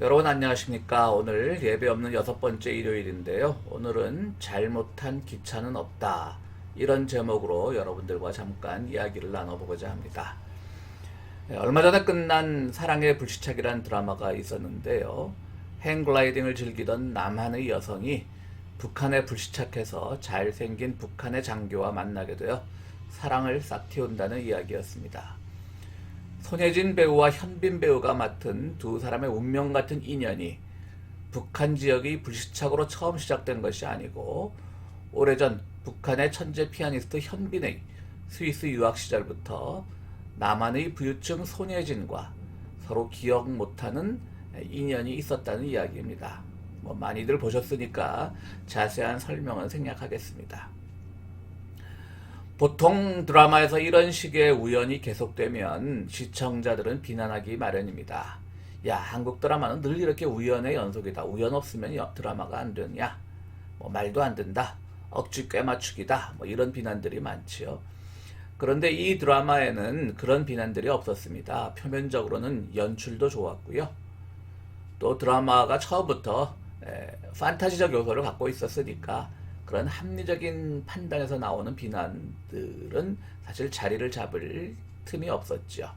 여러분 안녕하십니까? 오늘 예배 없는 6번째 일요일인데요. 오늘은 잘못한 기차는 없다. 이런 제목으로 여러분들과 잠깐 이야기를 나눠보고자 합니다. 얼마 전에 끝난 사랑의 불시착이란 드라마가 있었는데요. 행글라이딩을 즐기던 남한의 여성이 북한에 불시착해서 잘생긴 북한의 장교와 만나게 되어 사랑을 싹 틔운다는 이야기였습니다. 손예진 배우와 현빈 배우가 맡은 두 사람의 운명 같은 인연이 북한 지역의 불시착으로 처음 시작된 것이 아니고 오래전 북한의 천재 피아니스트 현빈의 스위스 유학 시절부터 남한의 부유층 손예진과 서로 기억 못하는 인연이 있었다는 이야기입니다. 많이들 보셨으니까 자세한 설명은 생략하겠습니다. 보통 드라마에서 이런 식의 우연이 계속되면 시청자들은 비난하기 마련입니다. 야, 한국 드라마는 늘 이렇게 우연의 연속이다. 우연 없으면 드라마가 안 되냐? 말도 안 된다. 억지 꿰맞추기다. 이런 비난들이 많지요. 그런데 이 드라마에는 그런 비난들이 없었습니다. 표면적으로는 연출도 좋았고요. 또 드라마가 처음부터 판타지적 요소를 갖고 있었으니까 그런 합리적인 판단에서 나오는 비난들은 사실 자리를 잡을 틈이 없었죠.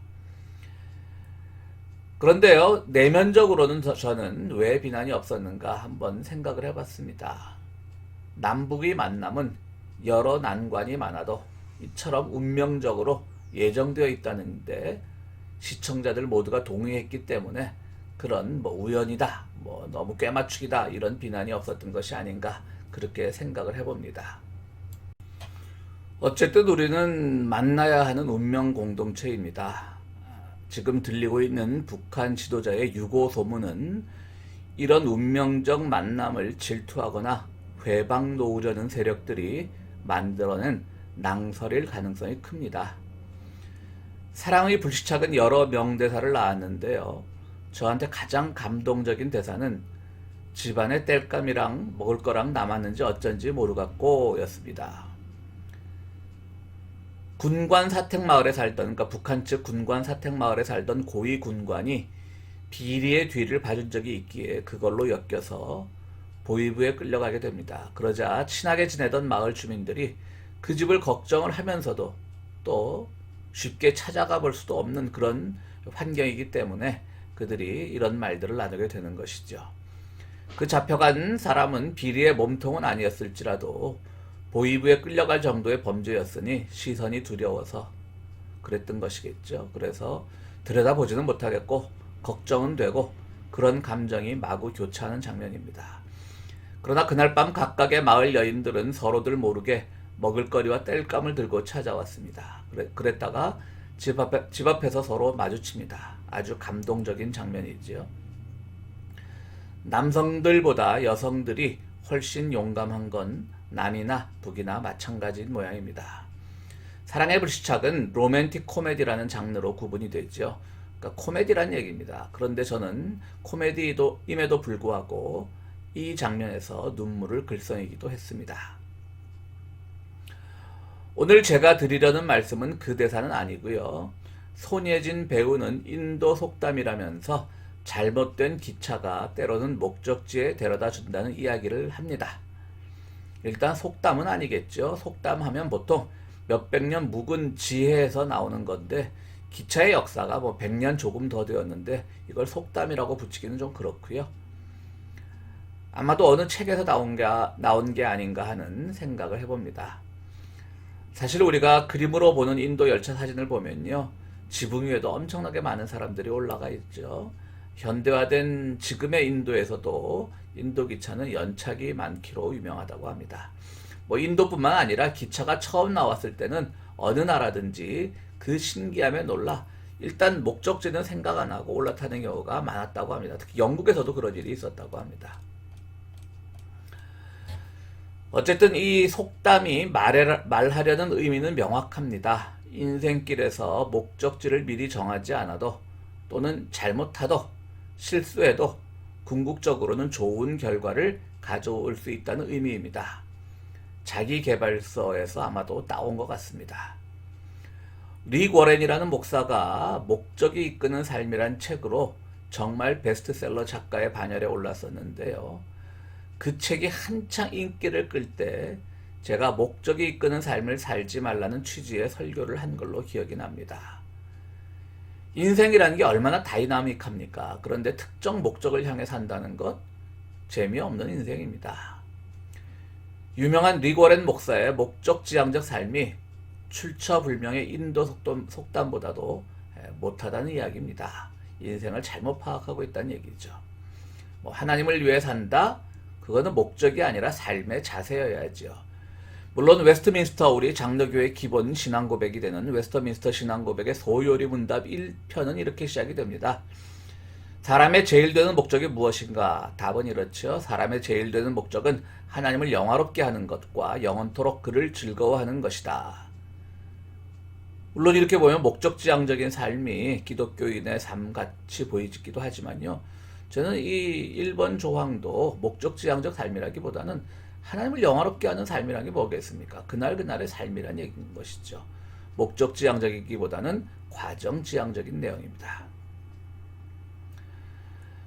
그런데요, 내면적으로는 저는 왜 비난이 없었는가 한번 생각을 해봤습니다. 남북의 만남은 여러 난관이 많아도 이처럼 운명적으로 예정되어 있다는데 시청자들 모두가 동의했기 때문에 그런 우연이다, 너무 꿰맞추기다 이런 비난이 없었던 것이 아닌가 그렇게 생각을 해봅니다. 어쨌든 우리는 만나야 하는 운명 공동체입니다. 지금 들리고 있는 북한 지도자의 유고 소문은 이런 운명적 만남을 질투하거나 회방 놓으려는 세력들이 만들어낸 낭설일 가능성이 큽니다. 사랑의 불시착은 여러 명대사를 낳았는데요. 저한테 가장 감동적인 대사는 집안에 땔감이랑 먹을 거랑 남았는지 어쩐지 모르겠고 였습니다. 군관 사택마을에 살던, 그러니까 북한 측 군관 사택마을에 살던 고위 군관이 비리의 뒤를 봐준 적이 있기에 그걸로 엮여서 보위부에 끌려가게 됩니다. 그러자 친하게 지내던 마을 주민들이 그 집을 걱정을 하면서도 또 쉽게 찾아가 볼 수도 없는 그런 환경이기 때문에 그들이 이런 말들을 나누게 되는 것이죠. 그 잡혀간 사람은 비리의 몸통은 아니었을지라도 보위부에 끌려갈 정도의 범죄였으니 시선이 두려워서 그랬던 것이겠죠. 그래서 들여다보지는 못하겠고 걱정은 되고 그런 감정이 마구 교차하는 장면입니다. 그러나 그날 밤 각각의 마을 여인들은 서로들 모르게 먹을거리와 땔감을 들고 찾아왔습니다. 그랬다가 집 앞에서 서로 마주칩니다. 아주 감동적인 장면이지요. 남성들보다 여성들이 훨씬 용감한 건 남이나 북이나 마찬가지인 모양입니다. 사랑의 불시착은 로맨틱 코미디라는 장르로 구분이 되죠. 그러니까 코미디란 얘기입니다. 그런데 저는 코미디임에도 불구하고 이 장면에서 눈물을 글썽이기도 했습니다. 오늘 제가 드리려는 말씀은 그 대사는 아니고요. 손예진 배우는 인도 속담이라면서 잘못된 기차가 때로는 목적지에 데려다 준다는 이야기를 합니다. 일단 속담은 아니겠죠. 속담하면 보통 몇백 년 묵은 지혜에서 나오는 건데 기차의 역사가 100년 조금 더 되었는데 이걸 속담이라고 붙이기는 좀 그렇고요. 아마도 어느 책에서 나온 게 아닌가 하는 생각을 해봅니다. 사실 우리가 그림으로 보는 인도 열차 사진을 보면요. 지붕 위에도 엄청나게 많은 사람들이 올라가 있죠. 현대화된 지금의 인도에서도 인도 기차는 연착이 많기로 유명하다고 합니다. 인도뿐만 아니라 기차가 처음 나왔을 때는 어느 나라든지 그 신기함에 놀라 일단 목적지는 생각 안 하고 올라타는 경우가 많았다고 합니다. 특히 영국에서도 그런 일이 있었다고 합니다. 어쨌든 이 속담이 말하려는 의미는 명확합니다. 인생길에서 목적지를 미리 정하지 않아도 또는 잘못하도 실수해도 궁극적으로는 좋은 결과를 가져올 수 있다는 의미입니다. 자기계발서에서 아마도 따온 것 같습니다. 릭 워렌이라는 목사가 목적이 이끄는 삶이란 책으로 정말 베스트셀러 작가의 반열에 올랐었는데요. 그 책이 한창 인기를 끌 때 제가 목적이 이끄는 삶을 살지 말라는 취지의 설교를 한 걸로 기억이 납니다. 인생이라는 게 얼마나 다이나믹합니까? 그런데 특정 목적을 향해 산다는 것 재미없는 인생입니다. 유명한 리고렌 목사의 목적지향적 삶이 출처불명의 인도 속담보다도 못하다는 이야기입니다. 인생을 잘못 파악하고 있다는 얘기죠. 하나님을 위해 산다? 그거는 목적이 아니라 삶의 자세여야죠. 물론 웨스트민스터 우리 장로교의 기본 신앙고백이 되는 웨스트민스터 신앙고백의 소요리 문답 1편은 이렇게 시작이 됩니다. 사람의 제일 되는 목적이 무엇인가? 답은 이렇죠. 사람의 제일 되는 목적은 하나님을 영화롭게 하는 것과 영원토록 그를 즐거워하는 것이다. 물론 이렇게 보면 목적지향적인 삶이 기독교인의 삶같이 보이기도 하지만요. 저는 이 1번 조항도 목적지향적 삶이라기보다는 하나님을 영화롭게 하는 삶이란 게 뭐겠습니까? 그날그날의 삶이란 얘기인 것이죠. 목적지향적이기보다는 과정지향적인 내용입니다.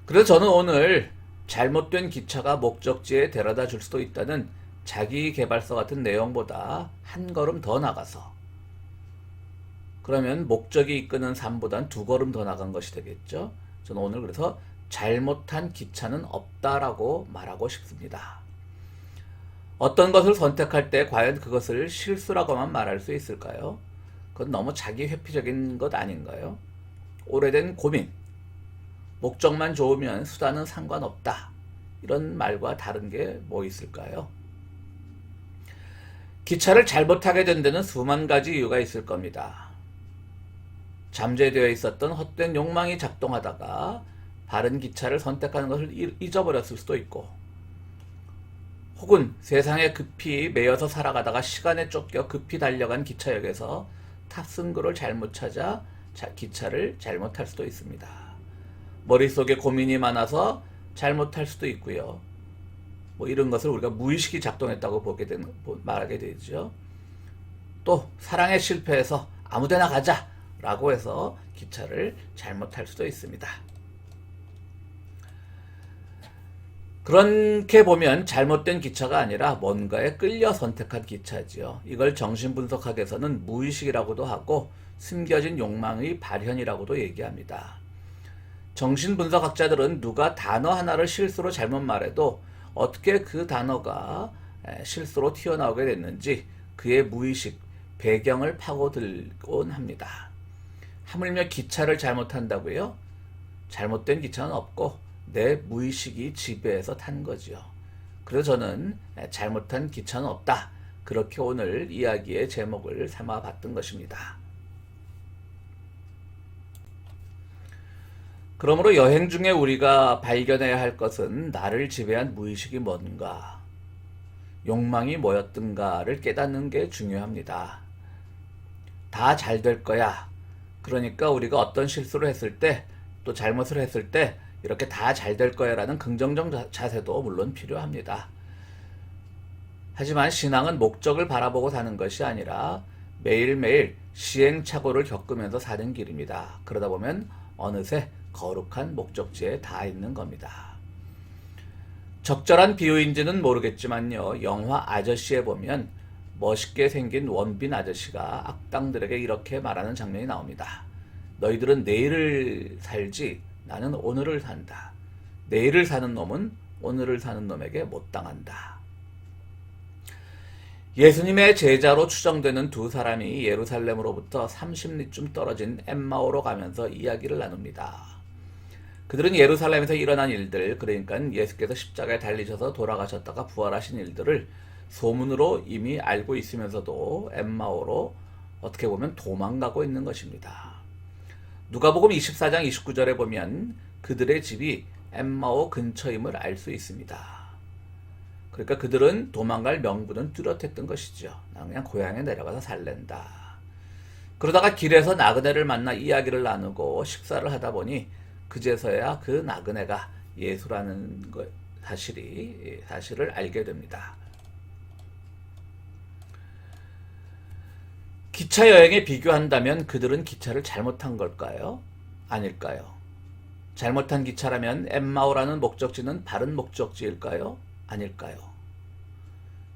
그래서 저는 오늘 잘못된 기차가 목적지에 데려다 줄 수도 있다는 자기계발서 같은 내용보다 한 걸음 더 나가서, 그러면 목적이 이끄는 삶보단 두 걸음 더 나간 것이 되겠죠. 저는 오늘 그래서 잘못한 기차는 없다라고 말하고 싶습니다. 어떤 것을 선택할 때 과연 그것을 실수라고만 말할 수 있을까요? 그건 너무 자기 회피적인 것 아닌가요? 오래된 고민, 목적만 좋으면 수단은 상관없다, 이런 말과 다른 게 뭐 있을까요? 기차를 잘못하게 된 데는 수만 가지 이유가 있을 겁니다. 잠재되어 있었던 헛된 욕망이 작동하다가 바른 기차를 선택하는 것을 잊어버렸을 수도 있고, 혹은 세상에 급히 매여서 살아가다가 시간에 쫓겨 급히 달려간 기차역에서 탑승구를 잘못 찾아 기차를 잘못할 수도 있습니다. 머릿속에 고민이 많아서 잘못할 수도 있고요. 이런 것을 우리가 무의식이 작동했다고 말하게 되죠. 또 사랑에 실패해서 아무데나 가자 라고 해서 기차를 잘못할 수도 있습니다. 그렇게 보면 잘못된 기차가 아니라 뭔가에 끌려 선택한 기차지요. 이걸 정신분석학에서는 무의식이라고도 하고 숨겨진 욕망의 발현이라고도 얘기합니다. 정신분석학자들은 누가 단어 하나를 실수로 잘못 말해도 어떻게 그 단어가 실수로 튀어나오게 됐는지 그의 무의식, 배경을 파고들곤 합니다. 하물며 기차를 잘못한다고요? 잘못된 기차는 없고 내 무의식이 지배해서 탄 거죠. 그래서 저는 잘못한 기차는 없다, 그렇게 오늘 이야기의 제목을 삼아봤던 것입니다. 그러므로 여행 중에 우리가 발견해야 할 것은 나를 지배한 무의식이 뭔가, 욕망이 뭐였던가를 깨닫는 게 중요합니다. 다 잘 될 거야. 그러니까 우리가 어떤 실수를 했을 때, 또 잘못을 했을 때 이렇게 다 잘 될 거야 라는 긍정적 자세도 물론 필요합니다. 하지만 신앙은 목적을 바라보고 사는 것이 아니라 매일매일 시행착오를 겪으면서 사는 길입니다. 그러다 보면 어느새 거룩한 목적지에 다 있는 겁니다. 적절한 비유인지는 모르겠지만요, 영화 아저씨에 보면 멋있게 생긴 원빈 아저씨가 악당들에게 이렇게 말하는 장면이 나옵니다. 너희들은 내일을 살지 나는 오늘을 산다. 내일을 사는 놈은 오늘을 사는 놈에게 못 당한다. 예수님의 제자로 추정되는 두 사람이 예루살렘으로부터 30리쯤 떨어진 엠마오로 가면서 이야기를 나눕니다. 그들은 예루살렘에서 일어난 일들, 그러니까 예수께서 십자가에 달리셔서 돌아가셨다가 부활하신 일들을 소문으로 이미 알고 있으면서도 엠마오로 어떻게 보면 도망가고 있는 것입니다. 누가복음 24장 29절에 보면 그들의 집이 엠마오 근처임을 알 수 있습니다. 그러니까 그들은 도망갈 명분은 뚜렷했던 것이죠. 나 그냥 고향에 내려가서 살랜다. 그러다가 길에서 나그네를 만나 이야기를 나누고 식사를 하다 보니 그제서야 그 나그네가 예수라는 사실을 알게 됩니다. 기차 여행에 비교한다면 그들은 기차를 잘못한 걸까요? 아닐까요? 잘못한 기차라면 엠마오라는 목적지는 바른 목적지일까요? 아닐까요?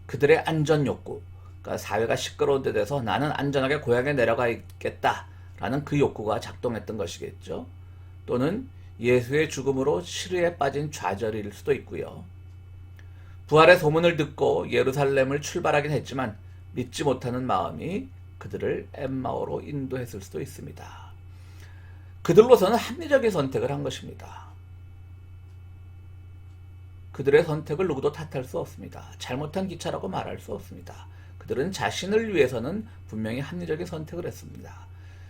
그들의 안전 욕구, 그러니까 사회가 시끄러운 데 돼서 나는 안전하게 고향에 내려가 있겠다라는 그 욕구가 작동했던 것이겠죠. 또는 예수의 죽음으로 시르에 빠진 좌절일 수도 있고요. 부활의 소문을 듣고 예루살렘을 출발하긴 했지만 믿지 못하는 마음이 그들을 엠마오로 인도했을 수도 있습니다. 그들로서는 합리적인 선택을 한 것입니다. 그들의 선택을 누구도 탓할 수 없습니다. 잘못한 기차라고 말할 수 없습니다. 그들은 자신을 위해서는 분명히 합리적인 선택을 했습니다.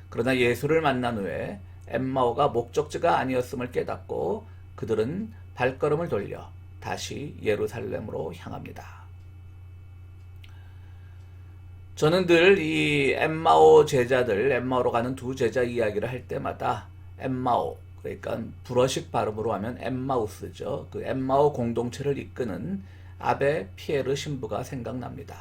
그러나 예수를 만난 후에 엠마오가 목적지가 아니었음을 깨닫고 그들은 발걸음을 돌려 다시 예루살렘으로 향합니다. 저는 늘 이 엠마오 제자들, 엠마오로 가는 두 제자 이야기를 할 때마다 엠마오, 그러니까 불어식 발음으로 하면 엠마우스죠. 그 엠마오 공동체를 이끄는 아베 피에르 신부가 생각납니다.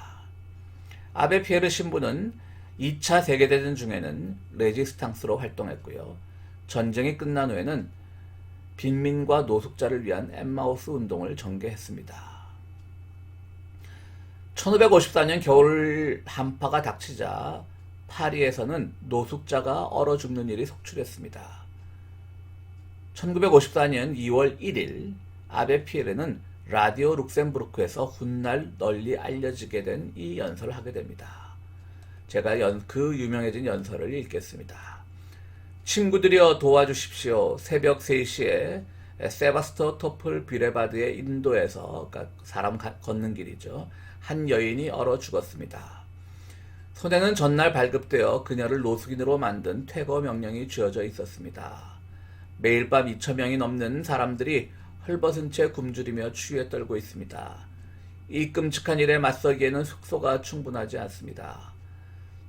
아베 피에르 신부는 2차 세계대전 중에는 레지스탕스로 활동했고요. 전쟁이 끝난 후에는 빈민과 노숙자를 위한 엠마우스 운동을 전개했습니다. 1554년 겨울 한파가 닥치자 파리에서는 노숙자가 얼어 죽는 일이 속출했습니다. 1954년 2월 1일 아베 피에르는 라디오 룩셈부르크에서 훗날 널리 알려지게 된 이 연설을 하게 됩니다. 제가 그 유명해진 연설을 읽겠습니다. 친구들이여 도와주십시오. 새벽 3시에 세바스토토플 비레바드의 인도에서, 그러니까 사람 걷는 길이죠. 한 여인이 얼어 죽었습니다. 손에는 전날 발급되어 그녀를 노숙인으로 만든 퇴거 명령이 쥐어져 있었습니다. 매일 밤 2,000명이 넘는 사람들이 헐벗은 채 굶주리며 추위에 떨고 있습니다. 이 끔찍한 일에 맞서기에는 숙소가 충분하지 않습니다.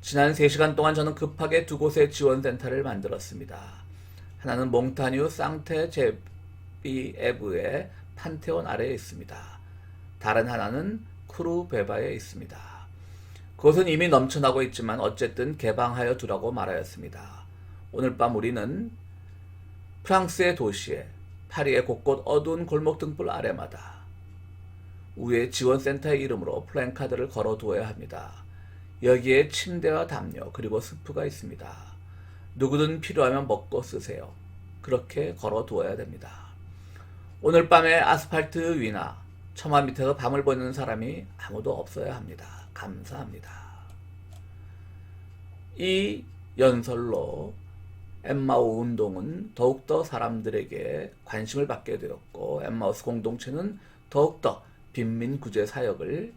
지난 3시간 동안 저는 급하게 두 곳의 지원센터를 만들었습니다. 하나는 몽타뉴 상테 제비에브의 판테온 아래에 있습니다. 다른 하나는 크루베바에 있습니다. 그것은 이미 넘쳐나고 있지만 어쨌든 개방하여 두라고 말하였습니다. 오늘 밤 우리는 프랑스의 도시에 파리의 곳곳 어두운 골목 등불 아래마다 위에 지원센터의 이름으로 플랜카드를 걸어두어야 합니다. 여기에 침대와 담요 그리고 스프가 있습니다. 누구든 필요하면 먹고 쓰세요. 그렇게 걸어두어야 됩니다. 오늘 밤에 아스팔트 위나 처마 밑에서 밤을 보내는 사람이 아무도 없어야 합니다. 감사합니다. 이 연설로 엠마오 운동은 더욱더 사람들에게 관심을 받게 되었고 엠마우스 공동체는 더욱더 빈민 구제 사역을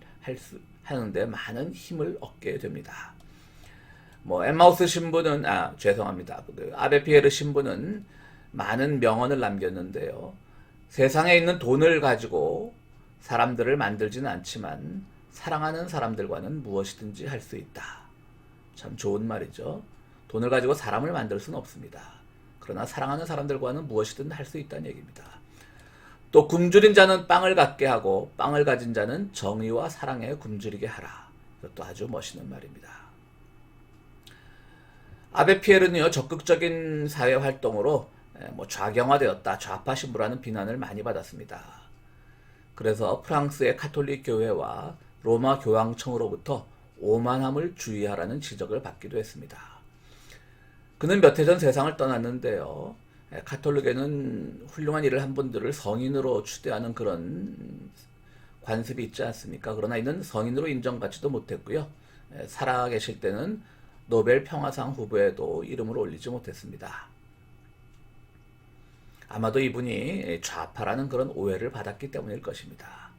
하는데 많은 힘을 얻게 됩니다. 엠마우스 신부는 죄송합니다. 아베 피에르 신부는 많은 명언을 남겼는데요. 세상에 있는 돈을 가지고 사람들을 만들지는 않지만 사랑하는 사람들과는 무엇이든지 할 수 있다. 참 좋은 말이죠. 돈을 가지고 사람을 만들 수는 없습니다. 그러나 사랑하는 사람들과는 무엇이든 할 수 있다는 얘기입니다. 또 굶주린 자는 빵을 갖게 하고 빵을 가진 자는 정의와 사랑에 굶주리게 하라. 이것도 아주 멋있는 말입니다. 아베 피에르는요, 적극적인 사회 활동으로 좌경화되었다, 좌파 신부라는 비난을 많이 받았습니다. 그래서 프랑스의 카톨릭 교회와 로마 교황청으로부터 오만함을 주의하라는 지적을 받기도 했습니다. 그는 몇 해 전 세상을 떠났는데요. 카톨릭에는 훌륭한 일을 한 분들을 성인으로 추대하는 그런 관습이 있지 않습니까? 그러나 이는 성인으로 인정받지도 못했고요. 살아계실 때는 노벨 평화상 후보에도 이름을 올리지 못했습니다. 아마도 이분이 좌파라는 그런 오해를 받았기 때문일 것입니다.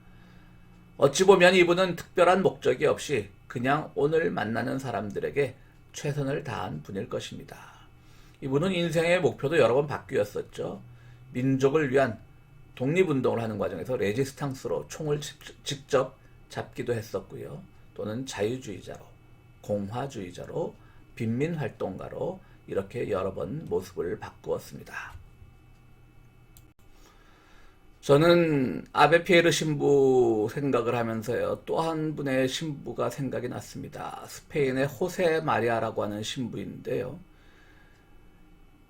어찌 보면 이분은 특별한 목적이 없이 그냥 오늘 만나는 사람들에게 최선을 다한 분일 것입니다. 이분은 인생의 목표도 여러 번 바뀌었었죠. 민족을 위한 독립운동을 하는 과정에서 레지스탕스로 총을 직접 잡기도 했었고요. 또는 자유주의자로, 공화주의자로, 빈민활동가로 이렇게 여러 번 모습을 바꾸었습니다. 저는 아베 피에르 신부 생각을 하면서요, 또 한 분의 신부가 생각이 났습니다. 스페인의 호세 마리아라고 하는 신부인데요.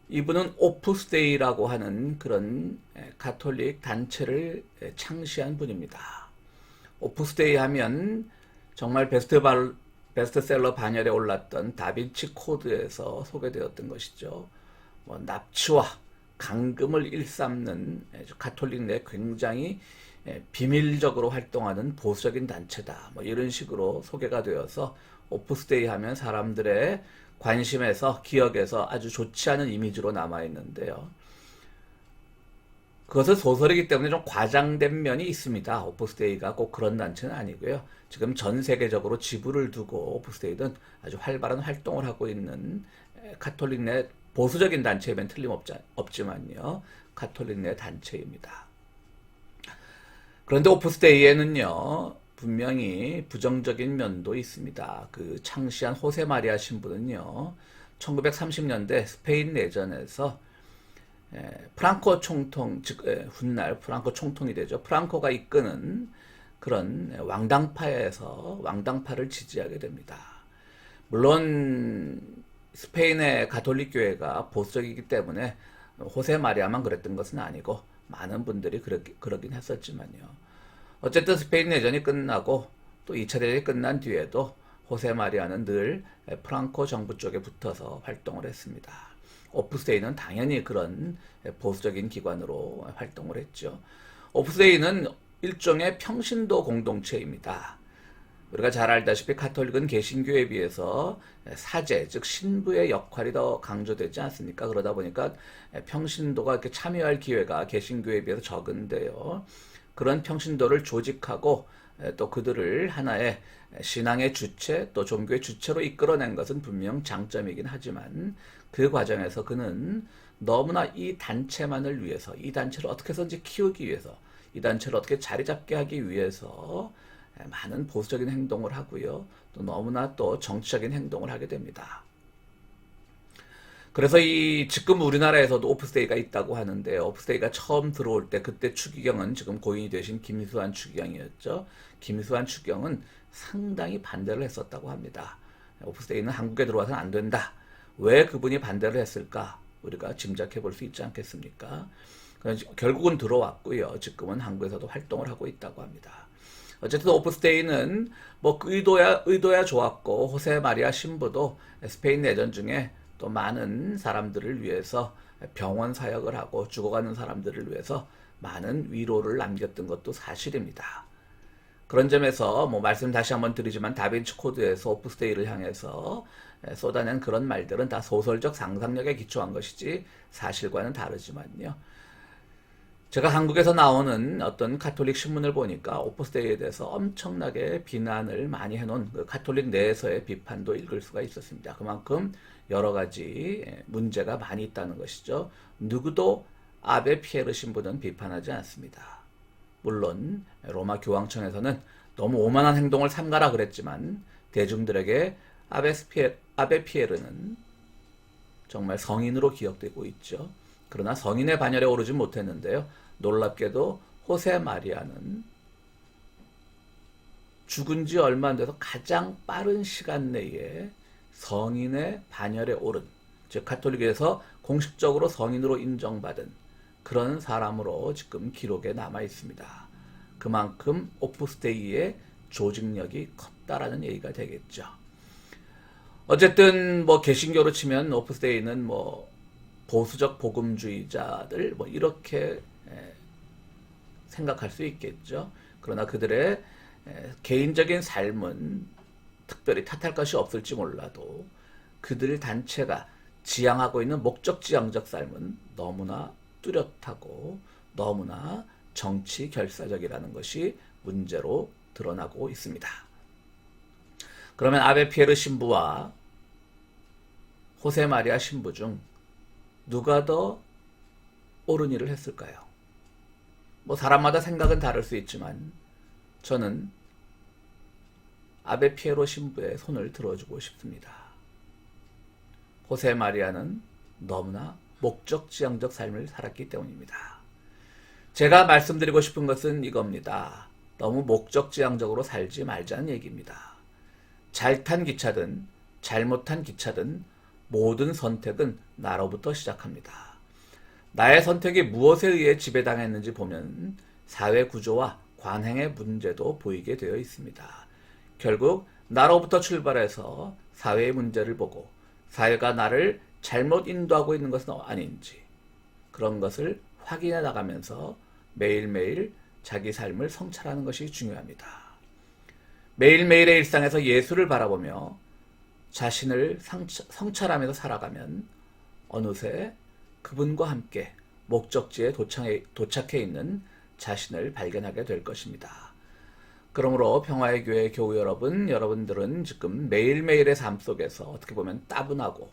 이분은 오프스데이라고 하는 그런 가톨릭 단체를 창시한 분입니다. 오프스데이 하면 정말 베스트셀러 반열에 올랐던 다빈치 코드에서 소개되었던 것이죠. 뭐 납치와 감금을 일삼는 가톨릭 내 굉장히 비밀적으로 활동하는 보수적인 단체다. 뭐 이런 식으로 소개가 되어서 오프스데이 하면 사람들의 관심에서 기억에서 아주 좋지 않은 이미지로 남아 있는데요. 그것은 소설이기 때문에 좀 과장된 면이 있습니다. 오프스데이가 꼭 그런 단체는 아니고요. 지금 전 세계적으로 지부를 두고 오프스데이는 아주 활발한 활동을 하고 있는 가톨릭 내 보수적인 단체이면 틀림없지만요. 가톨릭 내 단체입니다. 그런데 오프스데이에는요. 분명히 부정적인 면도 있습니다. 그 창시한 호세 마리아 신부는요. 1930년대 스페인 내전에서 프랑코 총통, 즉 훗날 프랑코 총통이 되죠. 프랑코가 이끄는 그런 왕당파를 지지하게 됩니다. 물론 스페인의 가톨릭 교회가 보수적이기 때문에 호세 마리아만 그랬던 것은 아니고 많은 분들이 그러긴 했었지만요. 어쨌든 스페인 내전이 끝나고 또 2차 대전이 끝난 뒤에도 호세 마리아는 늘 프랑코 정부 쪽에 붙어서 활동을 했습니다. 오프스데이는 당연히 그런 보수적인 기관으로 활동을 했죠. 오프스데이는 일종의 평신도 공동체입니다. 우리가 잘 알다시피 가톨릭은 개신교에 비해서 사제, 즉 신부의 역할이 더 강조되지 않습니까? 그러다 보니까 평신도가 이렇게 참여할 기회가 개신교에 비해서 적은데요. 그런 평신도를 조직하고 또 그들을 하나의 신앙의 주체, 또 종교의 주체로 이끌어낸 것은 분명 장점이긴 하지만 그 과정에서 그는 너무나 이 단체만을 위해서, 이 단체를 어떻게 해서든지 키우기 위해서, 이 단체를 어떻게 자리 잡게 하기 위해서 많은 보수적인 행동을 하고요. 또 너무나 또 정치적인 행동을 하게 됩니다. 그래서 지금 우리나라에서도 오프스데이가 있다고 하는데요. 오프스데이가 처음 들어올 때 그때 추기경은 지금 고인이 되신 김수환 추기경이었죠. 김수환 추기경은 상당히 반대를 했었다고 합니다. 오프스데이는 한국에 들어와서는 안 된다. 왜 그분이 반대를 했을까? 우리가 짐작해 볼 수 있지 않겠습니까? 결국은 들어왔고요. 지금은 한국에서도 활동을 하고 있다고 합니다. 어쨌든 오프스데이는 뭐 의도야 좋았고 호세 마리아 신부도 스페인 내전 중에 또 많은 사람들을 위해서 병원 사역을 하고 죽어가는 사람들을 위해서 많은 위로를 남겼던 것도 사실입니다. 그런 점에서 뭐 말씀 다시 한번 드리지만 다빈치 코드에서 오프스데이를 향해서 쏟아낸 그런 말들은 다 소설적 상상력에 기초한 것이지 사실과는 다르지만요. 제가 한국에서 나오는 어떤 가톨릭 신문을 보니까 오프스데이에 대해서 엄청나게 비난을 많이 해놓은 그 가톨릭 내에서의 비판도 읽을 수가 있었습니다. 그만큼 여러 가지 문제가 많이 있다는 것이죠. 누구도 아베 피에르 신부는 비판하지 않습니다. 물론 로마 교황청에서는 너무 오만한 행동을 삼가라 그랬지만 대중들에게 아베 피에르는 정말 성인으로 기억되고 있죠. 그러나 성인의 반열에 오르지 못했는데요. 놀랍게도 호세 마리아는 죽은 지 얼마 안 돼서 가장 빠른 시간 내에 성인의 반열에 오른, 즉 가톨릭에서 공식적으로 성인으로 인정받은 그런 사람으로 지금 기록에 남아 있습니다. 그만큼 오프스데이의 조직력이 컸다라는 얘기가 되겠죠. 어쨌든 뭐 개신교로 치면 오프스데이는 뭐 보수적 복음주의자들 뭐 이렇게 생각할 수 있겠죠. 그러나 그들의 개인적인 삶은 특별히 탓할 것이 없을지 몰라도 그들 단체가 지향하고 있는 목적지향적 삶은 너무나 뚜렷하고 너무나 정치 결사적이라는 것이 문제로 드러나고 있습니다. 그러면 아베 피에르 신부와 호세 마리아 신부 중 누가 더 옳은 일을 했을까요? 뭐 사람마다 생각은 다를 수 있지만 저는 아베 피에로 신부의 손을 들어주고 싶습니다. 호세 마리아는 너무나 목적지향적 삶을 살았기 때문입니다. 제가 말씀드리고 싶은 것은 이겁니다. 너무 목적지향적으로 살지 말자는 얘기입니다. 잘 탄 기차든 잘못한 기차든 모든 선택은 나로부터 시작합니다. 나의 선택이 무엇에 의해 지배당했는지 보면 사회 구조와 관행의 문제도 보이게 되어 있습니다. 결국 나로부터 출발해서 사회의 문제를 보고 사회가 나를 잘못 인도하고 있는 것은 아닌지 그런 것을 확인해 나가면서 매일매일 자기 삶을 성찰하는 것이 중요합니다. 매일매일의 일상에서 예수를 바라보며 자신을 성찰하면서 살아가면 어느새 그분과 함께 목적지에 도착해 있는 자신을 발견하게 될 것입니다. 그러므로 평화의 교회 교우 여러분, 여러분들은 지금 매일매일의 삶 속에서 어떻게 보면 따분하고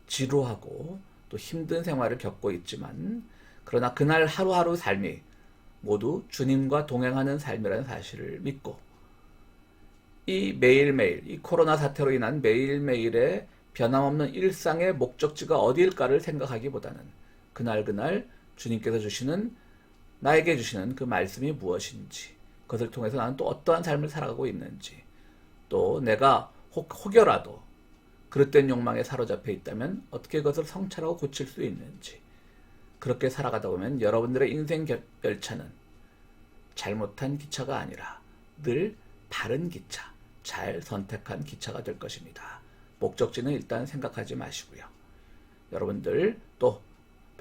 지루하고 또 힘든 생활을 겪고 있지만 그러나 그날 하루하루 삶이 모두 주님과 동행하는 삶이라는 사실을 믿고 이 매일매일, 이 코로나 사태로 인한 매일매일의 변함없는 일상의 목적지가 어디일까를 생각하기보다는 그날 주님께서 나에게 주시는 그 말씀이 무엇인지, 그것을 통해서 나는 또 어떠한 삶을 살아가고 있는지, 또 내가 혹여라도 그릇된 욕망에 사로잡혀 있다면 어떻게 그것을 성찰하고 고칠 수 있는지, 그렇게 살아가다 보면 여러분들의 인생 열차는 잘못한 기차가 아니라 늘 바른 기차, 잘 선택한 기차가 될 것입니다. 목적지는 일단 생각하지 마시고요. 여러분들 또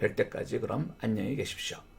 뵐 때까지 그럼 안녕히 계십시오.